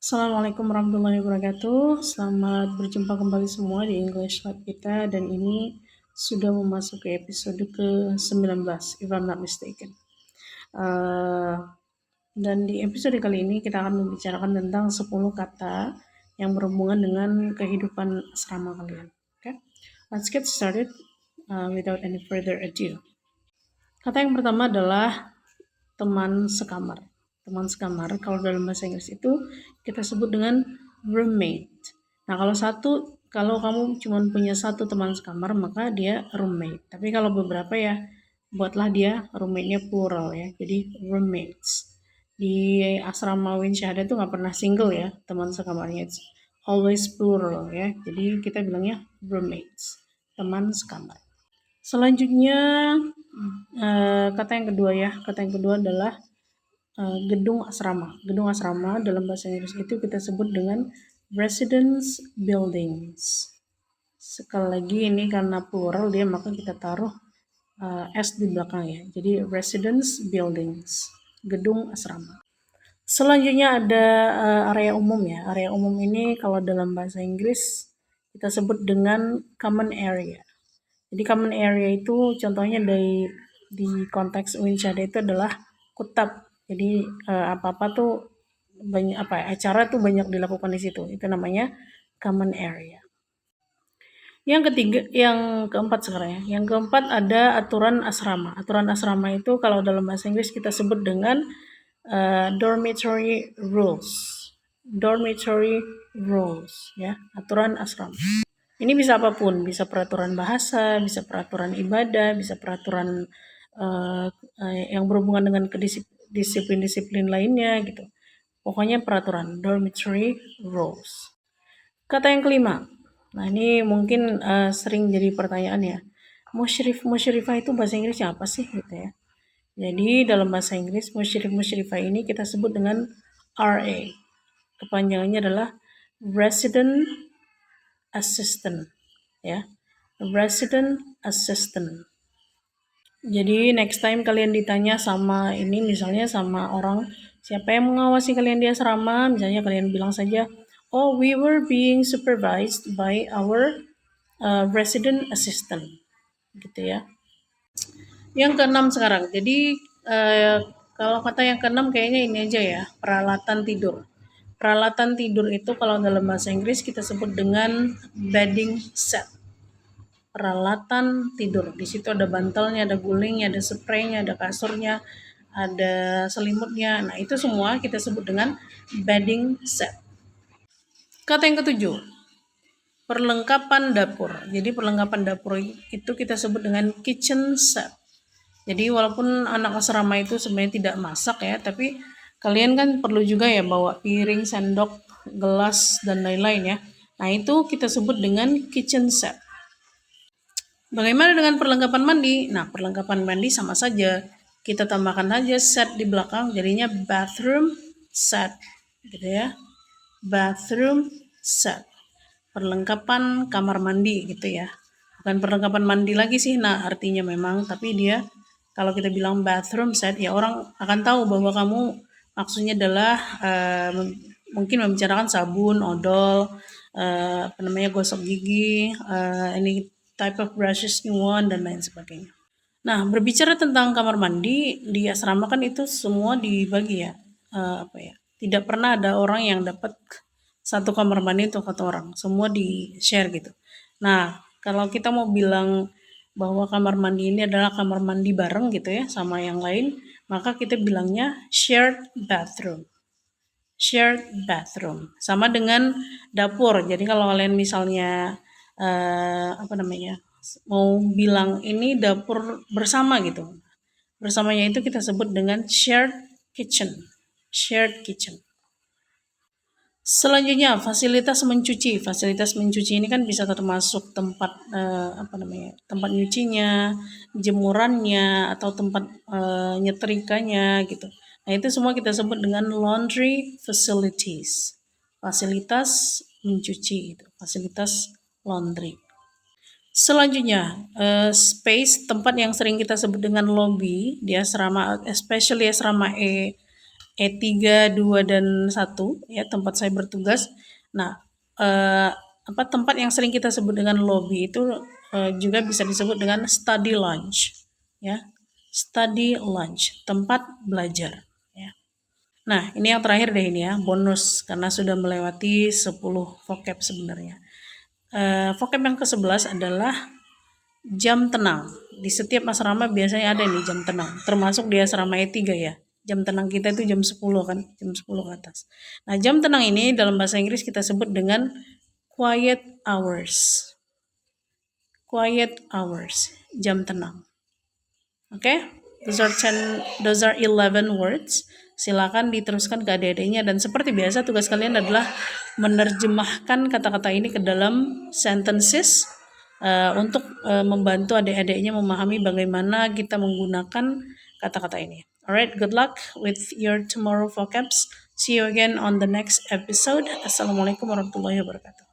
Assalamualaikum warahmatullahi wabarakatuh. Selamat berjumpa kembali semua di English Lab kita dan ini sudah memasuki episode ke-19 if I'm not mistaken. Dan di episode kali ini kita akan membicarakan tentang 10 kata yang berhubungan dengan kehidupan asrama kalian. Okay? Let's get started without any further ado. Kata yang pertama adalah teman sekamar. Teman sekamar kalau dalam bahasa Inggris itu kita sebut dengan roommate. Nah, kalau kamu cuma punya satu teman sekamar maka dia roommate. Tapi kalau beberapa ya buatlah dia roommate-nya plural ya. Jadi roommates. Di asrama Win Syahada itu nggak pernah single ya teman sekamarnya. It's always plural ya. Jadi kita bilangnya roommates, teman sekamar. Selanjutnya kata yang kedua adalah gedung asrama. Gedung asrama dalam bahasa Inggris itu kita sebut dengan residence buildings. Sekali lagi ini karena plural dia maka kita taruh S di belakang ya. Jadi residence buildings, gedung asrama. Selanjutnya ada area umum ya. Area umum ini kalau dalam bahasa Inggris kita sebut dengan common area. Jadi common area itu contohnya di konteks Winchada itu adalah kutab. Jadi apa-apa tuh banyak acara tuh banyak dilakukan di situ. Itu namanya common area. Yang keempat sekarang ya. Yang keempat ada aturan asrama. Aturan asrama itu kalau dalam bahasa Inggris kita sebut dengan dormitory rules. Dormitory rules ya, aturan asrama. Ini bisa apapun, bisa peraturan bahasa, bisa peraturan ibadah, bisa peraturan yang berhubungan dengan disiplin-disiplin lainnya gitu. Pokoknya peraturan, dormitory rules. Kata yang kelima. Nah, ini mungkin sering jadi pertanyaan ya. Musyrifah itu bahasa Inggrisnya apa sih gitu ya. Jadi dalam bahasa Inggris musyrifah ini kita sebut dengan RA. Kepanjangannya adalah resident assistant ya. Resident assistant. Jadi next time kalian ditanya sama ini misalnya sama orang siapa yang mengawasi kalian di asrama, misalnya kalian bilang saja, "Oh, we were being supervised by our resident assistant." Gitu ya. Yang keenam sekarang. Jadi kalau kata yang keenam kayaknya ini aja ya, peralatan tidur. Peralatan tidur itu kalau dalam bahasa Inggris kita sebut dengan bedding set. Peralatan tidur. Di situ ada bantalnya, ada gulingnya, ada spraynya, ada kasurnya, ada selimutnya. Nah, itu semua kita sebut dengan bedding set. Kata yang ketujuh, perlengkapan dapur. Jadi perlengkapan dapur itu kita sebut dengan kitchen set. Jadi walaupun anak asrama itu sebenarnya tidak masak ya, tapi kalian kan perlu juga ya bawa piring, sendok, gelas, dan lain-lain ya. Nah, itu kita sebut dengan kitchen set. Bagaimana dengan perlengkapan mandi? Nah, perlengkapan mandi sama saja. Kita tambahkan aja set di belakang, jadinya bathroom set. Gitu ya. Bathroom set. Perlengkapan kamar mandi gitu ya. Bukan perlengkapan mandi lagi sih, nah artinya memang, tapi dia kalau kita bilang bathroom set ya orang akan tahu bahwa kamu maksudnya adalah mungkin membicarakan sabun, odol, gosok gigi, ini type of brushes you want dan lain sebagainya. Nah, berbicara tentang kamar mandi di asrama kan itu semua dibagi ya, tidak pernah ada orang yang dapat satu kamar mandi untuk satu orang, semua di share gitu. Nah, kalau kita mau bilang bahwa kamar mandi ini adalah kamar mandi bareng gitu ya sama yang lain, maka kita bilangnya shared bathroom. Shared bathroom sama dengan dapur. Jadi kalau kalian misalnya mau bilang ini dapur bersama gitu, bersamanya itu kita sebut dengan shared kitchen. Shared kitchen. Selanjutnya fasilitas mencuci. Fasilitas mencuci ini kan bisa termasuk tempat tempat nyucinya, jemurannya atau tempat nyetrikanya gitu. Nah, itu semua kita sebut dengan laundry facilities. Fasilitas mencuci itu, fasilitas laundry. Selanjutnya, space tempat yang sering kita sebut dengan lobby di asrama, especially asrama E E3, 2, dan 1, ya, tempat saya bertugas. Nah, tempat yang sering kita sebut dengan lobby itu juga bisa disebut dengan study lounge, ya. Study lounge, tempat belajar, ya. Nah, ini yang terakhir deh ini ya, bonus karena sudah melewati 10 vocab sebenarnya. Vocab yang ke-11 adalah jam tenang. Di setiap asrama biasanya ada nih jam tenang, termasuk di asrama E3 ya. Jam tenang kita itu jam 10 kan, jam 10 ke atas. Nah, jam tenang ini dalam bahasa Inggris kita sebut dengan quiet hours. Quiet hours, jam tenang. Oke? Those are 11 words. Silakan diteruskan ke adik-adiknya dan seperti biasa tugas kalian adalah menerjemahkan kata-kata ini ke dalam sentences untuk membantu adik-adiknya memahami bagaimana kita menggunakan kata-kata ini. Alright, good luck with your tomorrow vocabs. See you again on the next episode. Assalamualaikum warahmatullahi wabarakatuh.